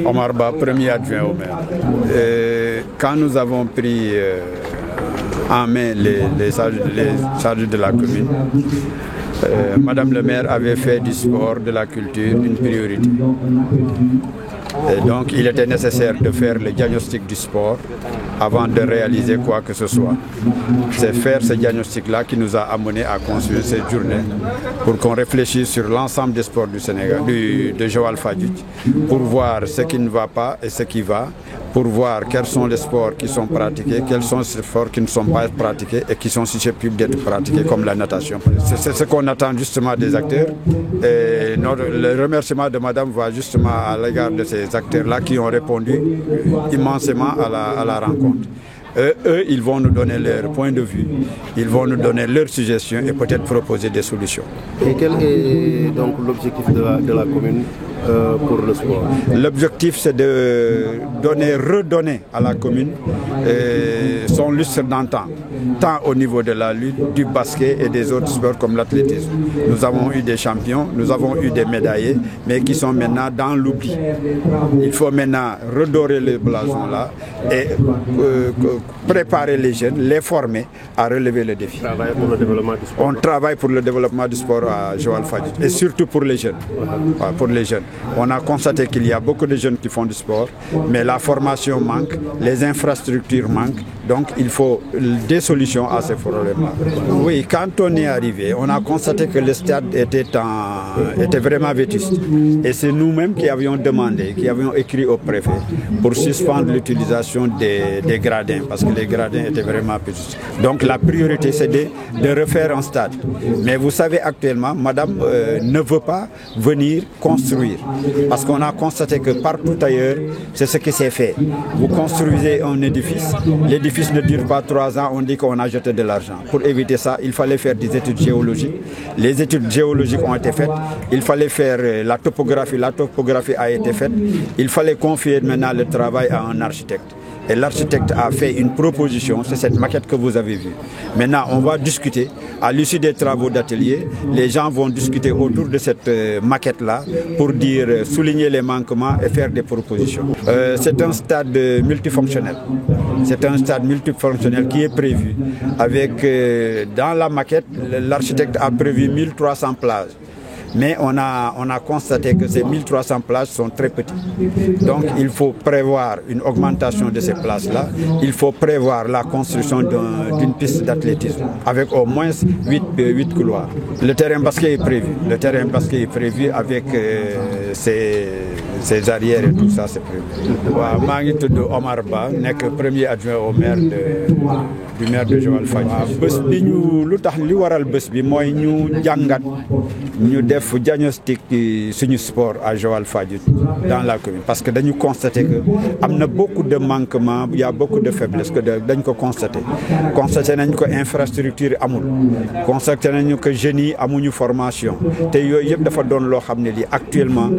Omar Ba, premier adjoint au maire. Quand nous avons pris en main les charges de la commune, Madame le maire avait fait du sport, de la culture une priorité. Et donc il était nécessaire de faire le diagnostic du sport avant de réaliser quoi que ce soit. C'est faire ce diagnostic-là qui nous a amené à construire cette journée pour qu'on réfléchisse sur l'ensemble des sports du Sénégal, de Joal Fadiouth, pour voir ce qui ne va pas et ce qui va, pour voir quels sont les sports qui sont pratiqués, quels sont les sports qui ne sont pas pratiqués et qui sont susceptibles d'être pratiqués, comme la natation. C'est ce qu'on attend justement des acteurs. Et le remerciement de Madame va justement à l'égard de ces acteurs-là qui ont répondu immensément à la rencontre. Eux, ils vont nous donner leur point de vue, ils vont nous donner leurs suggestions et peut-être proposer des solutions. Et quel est donc l'objectif de la commune pour le sport? L'objectif, c'est de redonner à la commune son lustre d'antan, tant au niveau de la lutte, du basket et des autres sports comme l'athlétisme. Nous avons eu des champions, nous avons eu des médaillés, mais qui sont maintenant dans l'oubli. Il faut maintenant redorer les blasons là et préparer les jeunes, les former à relever le défi. On travaille pour le développement du sport à Joal Fadiouth et surtout pour les jeunes. Pour les jeunes. On a constaté qu'il y a beaucoup de jeunes qui font du sport, mais la formation manque, les infrastructures manquent, donc il faut des solutions à ces problèmes-là. Oui, quand on est arrivé, on a constaté que le stade était vraiment vétuste. Et c'est nous-mêmes qui avions demandé, qui avions écrit au préfet pour suspendre l'utilisation des gradins, parce que les gradins étaient vraiment vétustes. Donc la priorité, c'est de refaire un stade. Mais vous savez, actuellement, Madame ne veut pas venir construire. Parce qu'on a constaté que partout ailleurs, c'est ce qui s'est fait. Vous construisez un édifice, l'édifice ne dure pas 3 ans, on dit qu'on a jeté de l'argent. Pour éviter ça, il fallait faire des études géologiques. Les études géologiques ont été faites. Il fallait faire la topographie a été faite. Il fallait confier maintenant le travail à un architecte. Et l'architecte a fait une proposition, c'est cette maquette que vous avez vue. Maintenant, on va discuter. À l'issue des travaux d'atelier, les gens vont discuter autour de cette maquette-là pour souligner les manquements et faire des propositions. C'est un stade multifonctionnel. C'est un stade multifonctionnel qui est prévu. Avec, dans la maquette, l'architecte a prévu 1300 places. Mais on a constaté que ces 1300 places sont très petites. Donc il faut prévoir une augmentation de ces places-là. Il faut prévoir la construction d'une piste d'athlétisme avec au moins 8 couloirs. Le terrain basket est prévu. Le terrain basket est prévu avec ses arrières et tout ça, c'est prévu. Je suis Omar Ba, premier adjoint au maire du maire de Joal Fadiouth. Nous def diagnostic suñu sport à Joal Fadiouth dans la commune parce que nous constaté que y a beaucoup de manquements, il y a beaucoup de faiblesses que dañ ko constaté nañ ko infrastructure amul, constaté nañ que jeunes yi amuñu formation té yoy yeb dafa doon lo xamné li actuellement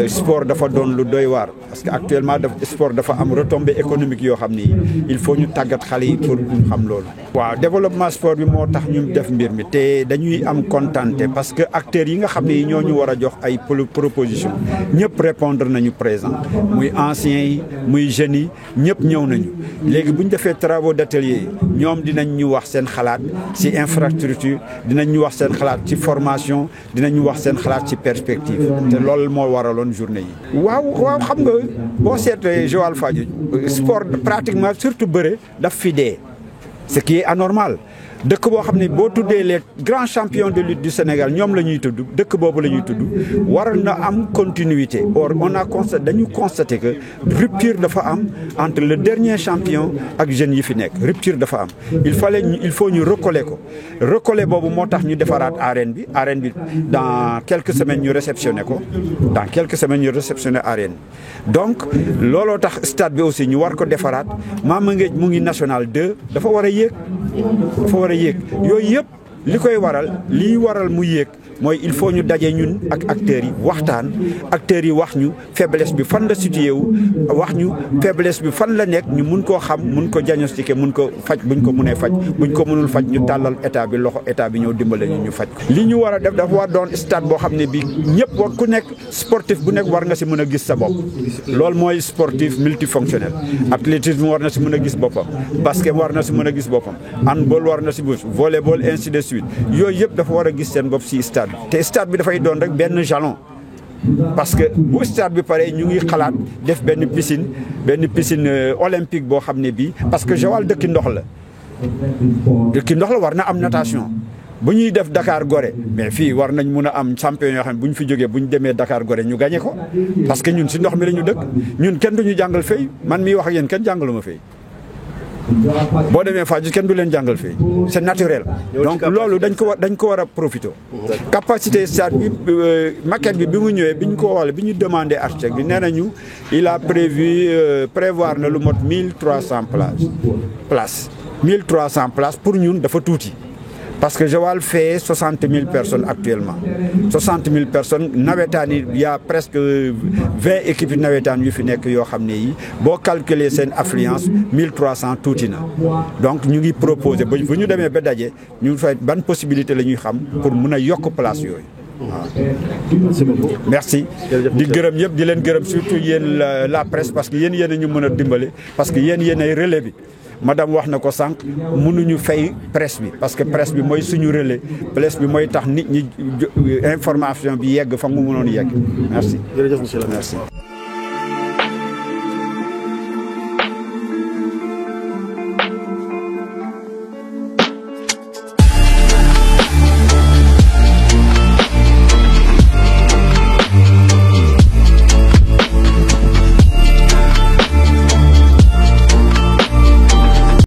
sport dafa doon lu doy war parce que actuellement sport dafa am retombée économique yo xamné il faut ñu tagat xalé yi pour ñu xam lolu. Waaw développement sport bi moo tax ñu def mbir mi té dañuy am contenté parce que acteurs yi nga xam ne ñoo ñu war a jox ay proposition ñëpp répondre nañu présent muy anciens yi muy jeunes yi ñëpp ñëw nañu léegi bu ñu defee travaux d'atelier yi ñoom dinañ ñu wax seen xalaat ci infrastructure dinañ ñu wax seen xalaat ci formation dinañ ñu wax seen xalaat ci perspective te loolu moo waraloon journée yi. waaw xam nga boo seetee Joal Fadiouth sport pratiquement surtout bëre daf fi dee ce qui est anormal. dëkk boo xam ne boo tuddee les grands champions de lutte du Sénégal ñoom la ñuy tudd dëkk boobu la ñuy tudd war na am continuité. Or on a constaté que rupture dafa am entre le dernier champion ak jeunes yi fi nekk rupture dafa am. il faut ñu recoller ko recoller boobu moo tax ñu defaraat arène bi dans quelques semaines ñu réceptionné ko arène bi. Donc looloo tax stade bi aussi ñu war ko defaraat Mama Nguéj mu ngi national 2 dafa war a yéeg. Yooyu yëpp li koy waral lii waral mu yéeg mooy il faut ñu daje ñun ak acteurs yi waxtaan acteurs yi wax ñu faiblesse bi fan la situé wu wax ñu faiblesse bi fan la nekk ñu mun koo xam mun ko diagnostiquer mun ko faj buñ ko mënee faj buñ ko mënul faj ñu tàllal état bi loxo état bi ñëw dimbale ñu faj ko. li ñu war a def dafa war doon stade boo xam ne bii ñëpp war ku nekk sportif bu nekk war nga si mën a gis sa bopp loolu mooy sportif multifonctionnel athlétisme war na si mën a gis boppam basket war na si mën a gis boppam handball war na si gis volleyball ainsi de suite yooyu yëpp dafa war a gis seen bopp si stade te stade bi dafay doon rek benn jalon parce que bu stade bi pare ñu ngi xalaat def benn piscine olympique boo xam ne bii parce que Joal dëkki ndox la war na am natation bu ñuy def Dakar Gorée mais fii war nañ mun a am champion yoo xam ne bu ñu fi jógee bu ñu demee Dakar Gorée ñu gagné ko parce que ñun si ndox mi la ñu dëkk ñun kenn duñu jàngal fay man miy wax ak yéen kenn jàngaluma fay boo demee Fadiouth kenn du leen jàngal fii c'est naturel donc loolu dañ ko war a profiter capacité stade bi maquette bi mu ñëwee bi ñu ko waxee bi ñu demandé architecte bi nee nañu il a prévoir na lu mot 1300 places 1300 places pour ñun dafa tuuti parce que Joal fait 60 000 personnes actuellement 60 000 personnes nawetaan yi y a presque 20 équipes nawetaan yu fi nekk yoo xam ne yi boo calculer seen affluence 1300 tuuti na donc ñu ngi proposer bu ñu demee ba daje ñu fay ban possibilité la ñuy xam pour mun a yokk place yooyu waaw. merci di gërëm ñëpp di leen gërëm surtout yéen la presse parce que yéen a ñu mën a dimbale parce que yéen ay relais bi. madame wax na ko sànq mënuñu fay presse bi parce que presse bi mooy suñu relais presse bi mooy tax nit ñi information bi yegg fa mu mënoon yegg merci. jërëjëf monsieur le maire. Merci.